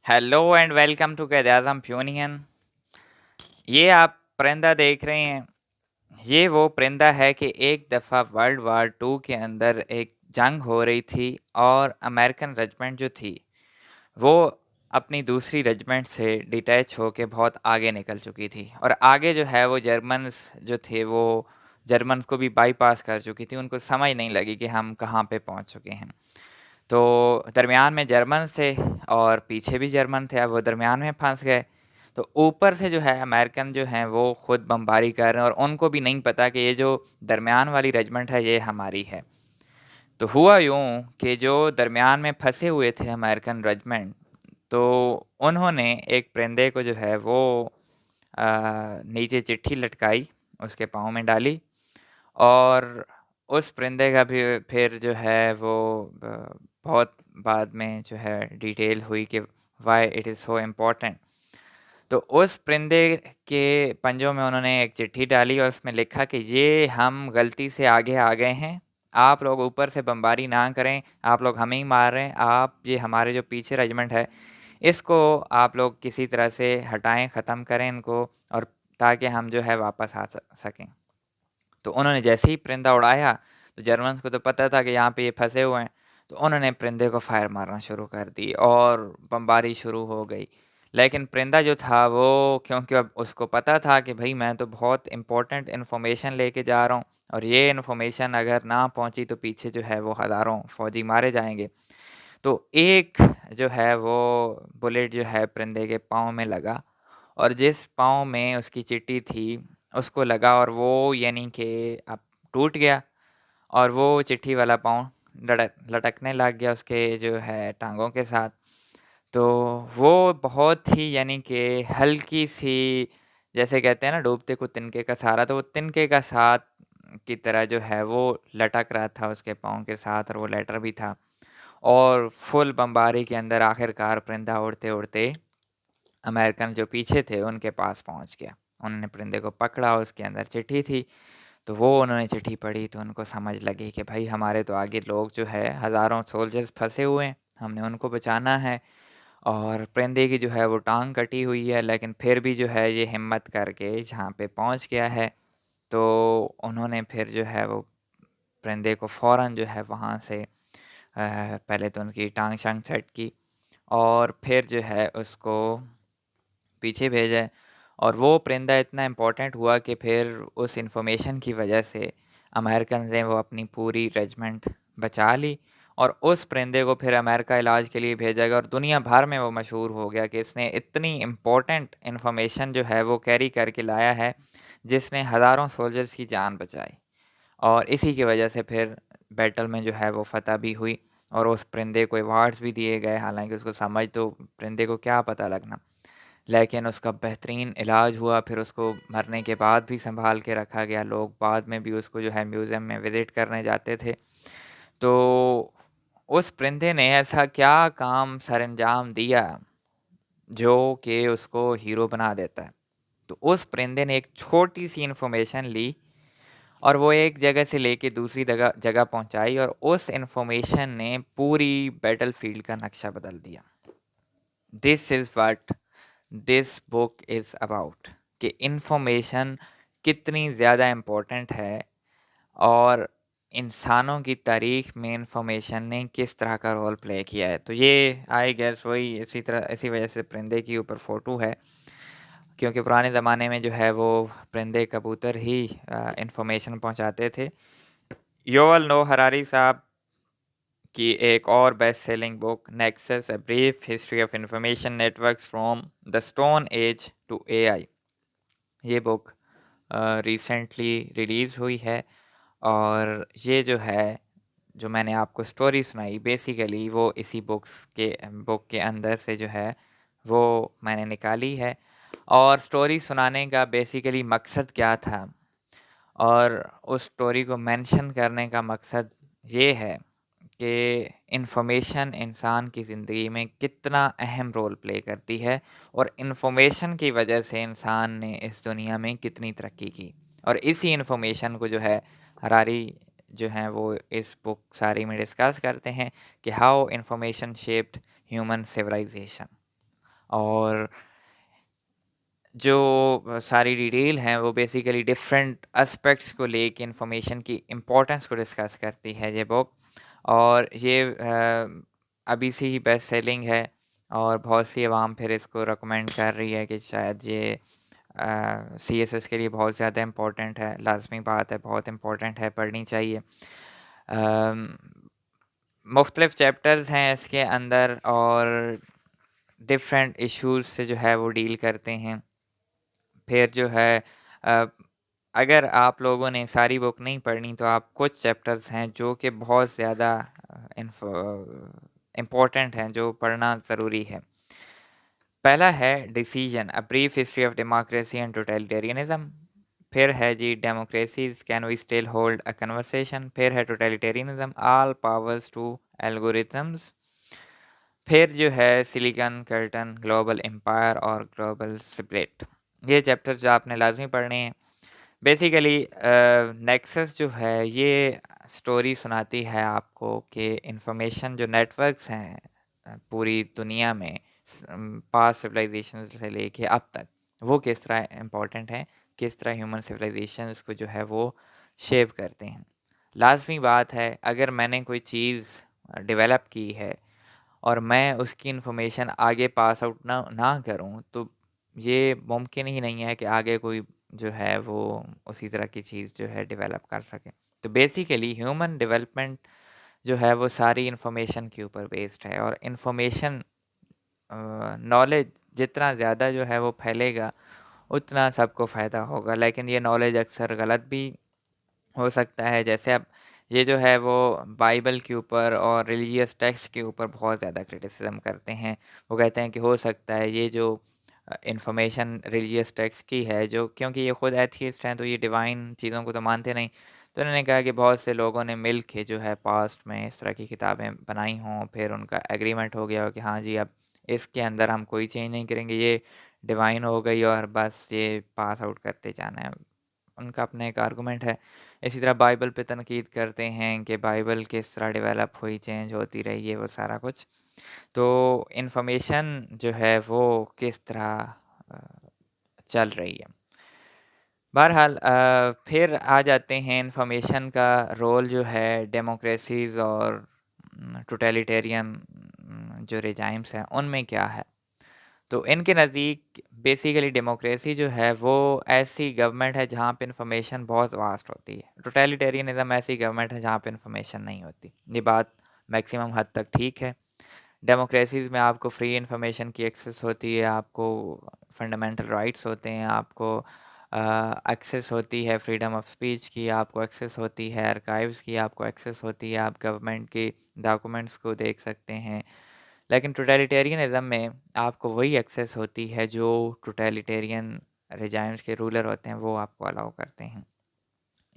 Hello and welcome to कैद आज़म फ्यूनियन। ये आप परिंदा देख रहे हैं। ये वो परिंदा है कि एक दफ़ा वर्ल्ड वार टू के अंदर एक जंग हो रही थी और अमेरिकन रेजिमेंट जो थी वो अपनी दूसरी रेजिमेंट से डिटैच होके बहुत आगे निकल चुकी थी और आगे जो है वो जर्मन्स जो थे वो जर्मन्स को भी बाईपास कर चुकी थी। उनको समझ नहीं लगी कि हम कहाँ पे पहुँच चुके हैं। तो दरमियान में जर्मन थे और पीछे भी जर्मन थे। अब वो दरमियान में फंस गए। तो ऊपर से जो है अमेरिकन जो हैं वो खुद बमबारी कर रहे हैं और उनको भी नहीं पता कि ये जो दरमियान वाली रेजिमेंट है ये हमारी है। तो हुआ यूं कि जो दरमियान में फंसे हुए थे अमेरिकन रेजिमेंट, तो उन्होंने एक परिंदे को जो है वो नीचे चिट्ठी लटकाई, उसके पाँव में डाली और उस परिंदे का भी फिर जो है वो बहुत बाद में जो है डिटेल हुई कि why it is so important. तो उस परिंदे के पंजों में उन्होंने एक चिट्ठी डाली और उसमें लिखा कि ये हम गलती से आगे आ गए हैं, आप लोग ऊपर से बमबारी ना करें, आप लोग हमें ही मार रहे हैं, आप ये हमारे जो पीछे रेजिमेंट है इसको आप लोग किसी तरह से हटाएं, ख़त्म करें इनको, और ताकि हम जो है वापस आ सकें। तो उन्होंने जैसे ही परिंदा उड़ाया तो जर्मन्स को तो पता था कि यहाँ पे ये फंसे हुए हैं। तो उन्होंने परिंदे को फायर मारना शुरू कर दी और बमबारी शुरू हो गई। लेकिन परिंदा जो था वो, क्योंकि अब उसको पता था कि भाई मैं तो बहुत इम्पोर्टेंट इन्फॉर्मेशन लेके जा रहा हूँ और ये इन्फॉर्मेशन अगर ना पहुँची तो पीछे जो है वो हज़ारों फौजी मारे जाएंगे। तो एक जो है वो बुलेट जो है परिंदे के पाँव में लगा और जिस पाँव में उसकी चिट्ठी थी उसको लगा और वो यानी कि अब टूट गया और वो चिट्ठी वाला पाँव लटकने लग गया उसके जो है टांगों के साथ। तो वो बहुत ही यानी कि हल्की सी, जैसे कहते हैं ना डूबते को तिनके का सहारा, तो वो तिनके का साथ की तरह जो है वो लटक रहा था उसके पाँव के साथ और वो लेटर भी था। और फुल बमबारी के अंदर आखिरकार परिंदा उड़ते उड़ते अमेरिकन जो पीछे थे उनके पास पहुंच गया। उन्होंने परिंदे को पकड़ा, उसके अंदर चिट्ठी थी। तो वो उन्होंने चिट्ठी पढ़ी तो उनको समझ लगी कि भाई हमारे तो आगे लोग जो है हज़ारों सोल्जर्स फंसे हुए हैं, हमने उनको बचाना है। और परिंदे की जो है वो टांग कटी हुई है लेकिन फिर भी जो है ये हिम्मत करके जहाँ पे पहुँच गया है। तो उन्होंने फिर जो है वो परिंदे को फ़ौरन जो है वहाँ से पहले तो उनकी टांग शांग सेट की और फिर जो है उसको पीछे भेजा है। और वो परिंदा इतना इम्पोर्टेंट हुआ कि फिर उस इंफॉर्मेशन की वजह से अमेरिकन ने वो अपनी पूरी रेजिमेंट बचा ली और उस परिंदे को फिर अमेरिका इलाज के लिए भेजा गया और दुनिया भर में वो मशहूर हो गया कि इसने इतनी इम्पोर्टेंट इन्फॉर्मेशन जो है वो कैरी करके लाया है जिसने हज़ारों सोल्जर्स की जान बचाई। और इसी की वजह से फिर बैटल में जो है वो फ़तह भी हुई और उस परिंदे को अवार्ड्स भी दिए गए। हालांकि उसको समझ तो परिंदे को क्या पता लगना, लेकिन उसका बेहतरीन इलाज हुआ। फिर उसको मरने के बाद भी संभाल के रखा गया, लोग बाद में भी उसको जो है म्यूज़ियम में विज़िट करने जाते थे। तो उस परिंदे ने ऐसा क्या काम सरअंजाम दिया जो कि उसको हीरो बना देता है। तो उस परिंदे ने एक छोटी सी इन्फॉर्मेशन ली और वो एक जगह से लेके दूसरी जगह जगह पहुंचाई और उस इन्फॉर्मेशन ने पूरी बैटलफील्ड का नक्शा बदल दिया। This is what this book is about, कि इन्फॉर्मेशन कितनी ज़्यादा इम्पोर्टेंट है और इंसानों की तारीख में इन्फॉर्मेशन ने किस तरह का रोल प्ले किया है। तो ये आई गेस वही इसी तरह इसी वजह से परिंदे की ऊपर फ़ोटो है, क्योंकि पुराने ज़माने में जो है वो परिंदे कबूतर ही इन्फॉर्मेशन पहुंचाते थे। युval नोह हरारी साहब की एक और best selling book Nexus a brief history of information networks from the stone age to AI, ये बुक रिसेंटली रिलीज़ हुई है। और ये जो है, जो मैंने आपको स्टोरी सुनाई बेसिकली वो इसी बुक के अंदर से जो है वो मैंने निकाली है। और स्टोरी सुनाने का बेसिकली मकसद क्या था और उस स्टोरी को मेंशन करने का मकसद ये है कि इन्फॉर्मेशन इंसान की ज़िंदगी में कितना अहम रोल प्ले करती है और इन्फॉर्मेशन की वजह से इंसान ने इस दुनिया में कितनी तरक्की की। और इसी इन्फॉर्मेशन को जो है हरारी जो हैं वो इस बुक सारी में डिस्कस करते हैं कि how information shaped human civilization. और जो सारी डिटेल हैं वो बेसिकली डिफरेंट एस्पेक्ट्स को लेके इंफॉर्मेशन की इम्पोर्टेंस को डिस्कस करती है ये बुक। और ये अभी से ही बेस्ट सेलिंग है और बहुत सी आवाम फिर इसको रिकमेंड कर रही है कि शायद ये CSS के लिए बहुत ज़्यादा इम्पोर्टेंट है, लाजमी बात है, बहुत इम्पोर्टेंट है, पढ़नी चाहिए। मुख्तलिफ चैप्टर्स हैं इसके अंदर और डिफरेंट इश्यूज से जो है वो डील करते हैं। फिर जो है अ, अगर आप लोगों ने सारी बुक नहीं पढ़नी तो आप कुछ चैप्टर्स हैं जो कि बहुत ज़्यादा इम्पोर्टेंट हैं, जो पढ़ना ज़रूरी है। पहला है decision, a brief history of democracy and totalitarianism. फिर है जी democracies can we still hold a conversation. फिर है totalitarianism, all powers to algorithms. फिर जो है सिलिकॉन कर्टन, ग्लोबल एम्पायर और ग्लोबल स्प्लिट। ये चैप्टर्स जो आपने लाजमी पढ़ने हैं। बेसिकली नेक्सस जो है ये स्टोरी सुनाती है आपको कि इंफॉर्मेशन जो नेटवर्क्स हैं पूरी दुनिया में पास्ट सिविलाइजेशन से लेके अब तक वो किस तरह इम्पोर्टेंट हैं, किस तरह ह्यूमन सिविलाइजेशन को जो है वो शेप करते हैं। लाजमी बात है, अगर मैंने कोई चीज़ डेवलप की है और मैं उसकी इन्फॉर्मेशन आगे पास आउट ना करूं तो ये मुमकिन ही नहीं है कि आगे कोई जो है वो उसी तरह की चीज़ जो है डेवलप कर सके। तो बेसिकली ह्यूमन डेवलपमेंट जो है वो सारी इन्फॉर्मेशन के ऊपर बेस्ड है और इन्फॉर्मेशन नॉलेज जितना ज़्यादा जो है वो फैलेगा उतना सबको फ़ायदा होगा। लेकिन ये नॉलेज अक्सर गलत भी हो सकता है। जैसे अब ये जो है वो बाइबल के ऊपर और रिलीजियस टेक्स्ट के ऊपर बहुत ज़्यादा क्रिटिसिज्म करते हैं। वो कहते हैं कि हो सकता है ये जो इंफॉर्मेशन रिलीजियस टेक्स्ट की है, जो क्योंकि ये खुद एथियस्ट हैं तो ये डिवाइन चीज़ों को तो मानते नहीं। तो उन्होंने कहा कि बहुत से लोगों ने मिल के जो है पास्ट में इस तरह की किताबें बनाई हों, फिर उनका एग्रीमेंट हो गया हो कि हाँ जी अब इसके अंदर हम कोई चेंज नहीं करेंगे, ये डिवाइन हो गई और बस ये पास आउट करते जाना है। उनका अपना एक आर्गूमेंट है। इसी तरह बाइबल पे तनकीद करते हैं कि बाइबल किस तरह डेवलप हुई, चेंज होती रही है, वो सारा कुछ। तो इन्फॉर्मेशन जो है वो किस तरह अ, चल रही है। बहरहाल फिर आ जाते हैं इन्फॉर्मेशन का रोल जो है डेमोक्रेसीज़ और टोटलिटेरियन जो रिजाइम्स हैं उनमें क्या है। तो इनके नज़दीक बेसिकली डेमोक्रेसी जो है वो ऐसी गवर्नमेंट है जहाँ पे इंफॉर्मेशन बहुत वास्ट होती है। टोटलिटेरियनिज्म ऐसी गवर्नमेंट है जहाँ पे इंफॉर्मेशन नहीं होती। ये बात मैक्सिमम हद तक ठीक है। डेमोक्रेसीज़ में आपको फ्री इंफॉर्मेशन की एक्सेस होती है, आपको फंडामेंटल राइट्स होते हैं, आपको एक्सेस होती है फ्रीडम ऑफ स्पीच की, आपको एक्सेस होती है आर्काइव्स की, आपको एक्सेस होती है, आप गवर्नमेंट के डॉक्यूमेंट्स को देख सकते हैं। लेकिन टोटलिटेरियनिज्म में आपको वही एक्सेस होती है जो टोटलिटेरियन रिजाइम्स के रूलर होते हैं वो आपको अलाउ करते हैं।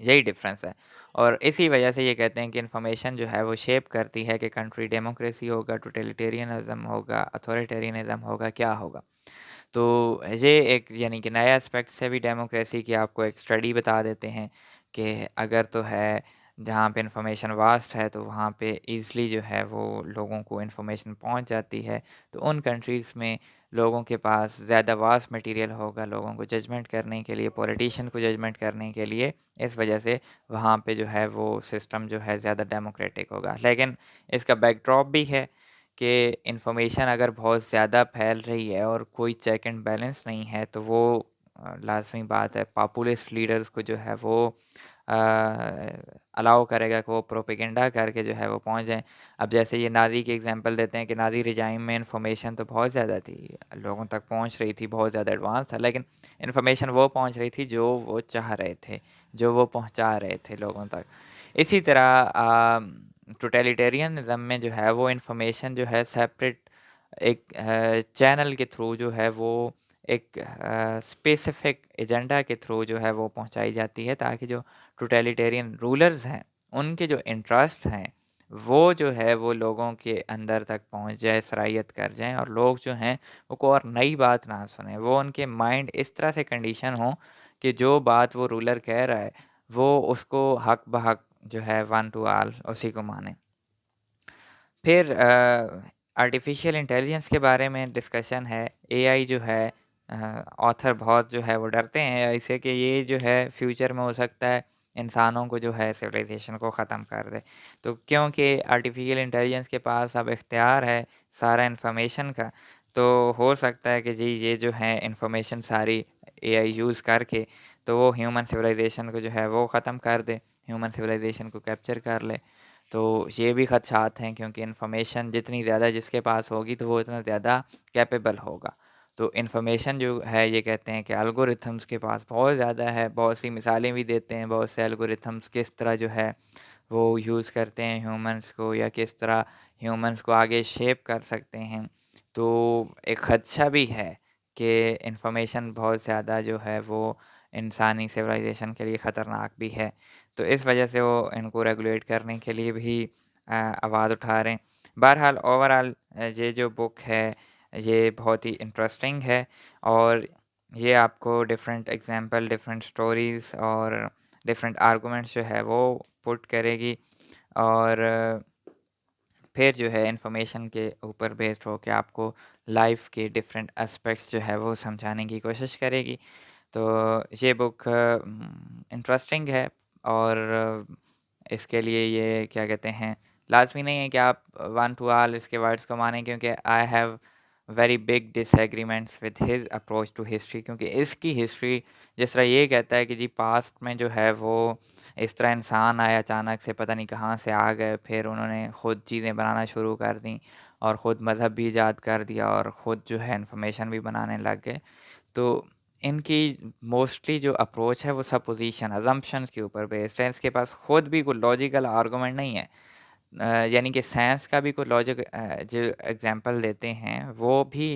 यही डिफरेंस है और इसी वजह से ये कहते हैं कि इन्फॉर्मेशन जो है वो शेप करती है कि कंट्री डेमोक्रेसी होगा, टोटलिटेरियनिज्म होगा, अथॉरिटेरियनिज्म होगा, क्या होगा। तो ये एक यानी कि नया एस्पेक्ट से भी डेमोक्रेसी की आपको एक स्टडी बता देते हैं कि अगर तो है जहाँ पे इंफॉर्मेशन वास्ट है तो वहाँ पे ईज़िली जो है वो लोगों को इंफॉर्मेशन पहुँच जाती है। तो उन कंट्रीज़ में लोगों के पास ज़्यादा वास्ट मटेरियल होगा लोगों को जजमेंट करने के लिए, पॉलिटिशियन को जजमेंट करने के लिए। इस वजह से वहाँ पे जो है वो सिस्टम जो है ज़्यादा डेमोक्रेटिक होगा। लेकिन इसका बैकड्रॉप भी है कि इंफॉर्मेशन अगर बहुत ज़्यादा फैल रही है और कोई चेक एंड बैलेंस नहीं है तो वो लाजमी बात है पॉपुलिस्ट लीडर्स को जो है वो अलाउ करेगा कि वो प्रोपेगेंडा करके जो है वो पहुंच जाएं। अब जैसे ये नाज़ी की एग्जांपल देते हैं कि नाज़ी रिजाइम में इंफॉर्मेशन तो बहुत ज़्यादा थी, लोगों तक पहुंच रही थी, बहुत ज़्यादा एडवांस था, लेकिन इंफॉर्मेशन वो पहुंच रही थी जो वो चाह रहे थे, जो वो पहुंचा रहे थे लोगों तक। इसी तरह टोटलिटेरियनिज्म में जो है वो इंफॉर्मेशन जो है सेपरेट एक चैनल के थ्रू जो है वो एक स्पेसिफिक एजेंडा के थ्रू जो है वो पहुंचाई जाती है ताकि जो टोटलिटेरियन रूलर्स हैं उनके जो इंटरेस्ट हैं वो जो है वो लोगों के अंदर तक पहुंच जाए, सरायत कर जाएं और लोग जो हैं वो को और नई बात ना सुने, वो उनके माइंड इस तरह से कंडीशन हो कि जो बात वो रूलर कह रहा है वो उसको हक बहक जो है वन टू ऑल उसी को माने। फिर आर्टिफिशियल इंटेलिजेंस के बारे में डिस्कशन है। एआई जो है ऑथर बहुत जो है वो डरते हैं एआई से कि ये जो है फ्यूचर में हो सकता है इंसानों को जो है सिविलाइजेशन को ख़त्म कर दे। तो क्योंकि आर्टिफिशियल इंटेलिजेंस के पास अब इख्तियार है सारा इन्फॉर्मेशन का, तो हो सकता है कि जी ये जो है इन्फॉर्मेशन सारी एआई यूज़ करके तो वो ह्यूमन सिविलाइजेशन को जो है वो ख़त्म कर दे, ह्यूमन सिविलाइजेशन को कैप्चर कर ले। तो ये भी खदशात हैं क्योंकि इन्फॉर्मेशन जितनी ज़्यादा जिसके पास होगी तो वो उतना ज़्यादा कैपेबल होगा। तो इन्फॉर्मेशन जो है ये कहते हैं कि एल्गोरिथम्स के पास बहुत ज़्यादा है, बहुत सी मिसालें भी देते हैं, बहुत से एल्गोरिथम्स किस तरह जो है वो यूज़ करते हैं ह्यूमंस को या किस तरह ह्यूमंस को आगे शेप कर सकते हैं। तो एक खदशा भी है कि इन्फॉर्मेशन बहुत ज़्यादा जो है वो इंसानी सिविलाइजेशन के लिए ख़तरनाक भी है। तो इस वजह से वो इनको रेगुलेट करने के लिए भी आवाज़ उठा रहे हैं। बहरहाल ओवरऑल ये जो बुक है ये बहुत ही इंटरेस्टिंग है और ये आपको डिफरेंट एग्जांपल, डिफरेंट स्टोरीज़ और डिफरेंट आर्गुमेंट्स जो है वो पुट करेगी और फिर जो है इन्फॉर्मेशन के ऊपर बेस्ड हो के आपको लाइफ के डिफरेंट एस्पेक्ट्स जो है वो समझाने की कोशिश करेगी। तो ये बुक इंटरेस्टिंग है और इसके लिए ये क्या कहते हैं लाज़मी नहीं है कि आप वन टू ऑल इसके वर्ड्स को मानें क्योंकि I have very big disagreements with his approach to history, क्योंकि इसकी हिस्ट्री जिस तरह ये कहता है कि जी पास्ट में जो है वो इस तरह इंसान आए अचानक से पता नहीं कहाँ से आ गए, फिर उन्होंने ख़ुद चीज़ें बनाना शुरू कर दी और ख़ुद मज़हब भी ईजाद कर दिया और ख़ुद जो है इन्फॉर्मेशन भी बनाने लग गए। तो इनकी मोस्टली जो अप्रोच है वो सपोजिशन अजम्पशंस के ऊपर बेस्ड है। इसके पास खुद भी कोई लॉजिकल आर्गूमेंट नहीं है। यानी कि साइंस का भी कोई लॉजिक जो एग्जांपल देते हैं वो भी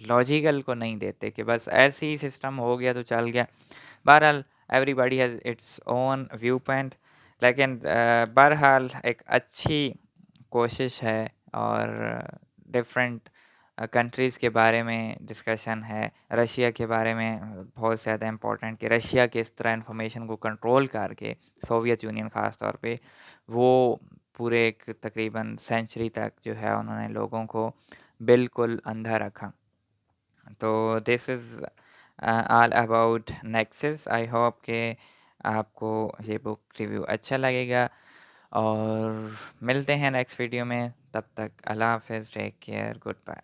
लॉजिकल को नहीं देते कि बस ऐसे ही सिस्टम हो गया तो चल गया। बहरहाल everybody has its own view point, लेकिन बहरहाल एक अच्छी कोशिश है और डिफरेंट कंट्रीज़ के बारे में डिस्कशन है। रशिया के बारे में बहुत ज़्यादा इम्पोर्टेंट कि रशिया किस तरह इंफॉर्मेशन को कंट्रोल करके सोवियत यूनियन ख़ास तौर पे वो पूरे एक तकरीबन सेंचुरी तक जो है उन्होंने लोगों को बिल्कुल अंधा रखा। तो this is all about nexus. I hope कि आपको ये बुक रिव्यू अच्छा लगेगा और मिलते हैं नेक्स्ट वीडियो में। तब तक अल्लाह हाफ़िज़, टेक केयर, गुड बाय।